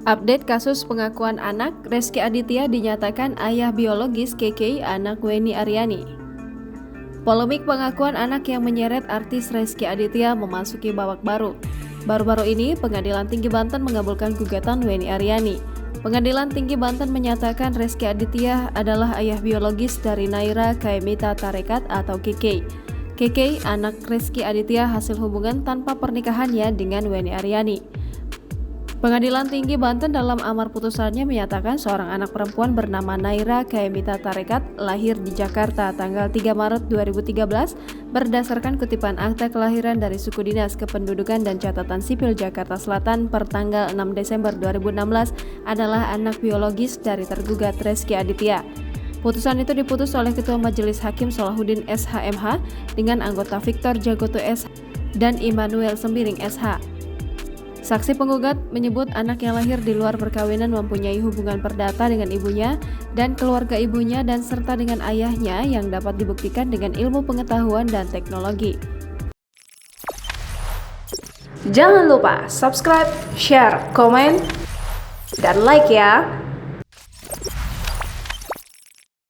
Update kasus pengakuan anak, Rezky Aditya dinyatakan ayah biologis KK anak Wenny Aryani. Polemik pengakuan anak yang menyeret artis Rezky Aditya memasuki babak baru. Baru-baru ini, Pengadilan Tinggi Banten mengabulkan gugatan Wenny Aryani. Pengadilan Tinggi Banten menyatakan Rezky Aditya adalah ayah biologis dari Naira Kaimita Tarekat atau KK. KK, anak Rezky Aditya hasil hubungan tanpa pernikahannya dengan Wenny Aryani. Pengadilan Tinggi Banten dalam amar putusannya menyatakan seorang anak perempuan bernama Naira Kaimita Tarekat lahir di Jakarta tanggal 3 Maret 2013 berdasarkan kutipan akta kelahiran dari Suku Dinas Kependudukan dan Catatan Sipil Jakarta Selatan per tanggal 6 Desember 2016 adalah anak biologis dari tergugat Rezky Aditya. Putusan itu diputus oleh Ketua Majelis Hakim Salahuddin SHMH dengan anggota Victor Jagoto SH dan Immanuel Sembiring SH. Saksi penggugat menyebut anak yang lahir di luar perkawinan mempunyai hubungan perdata dengan ibunya dan keluarga ibunya dan serta dengan ayahnya yang dapat dibuktikan dengan ilmu pengetahuan dan teknologi. Jangan lupa subscribe, share, komen, dan like ya!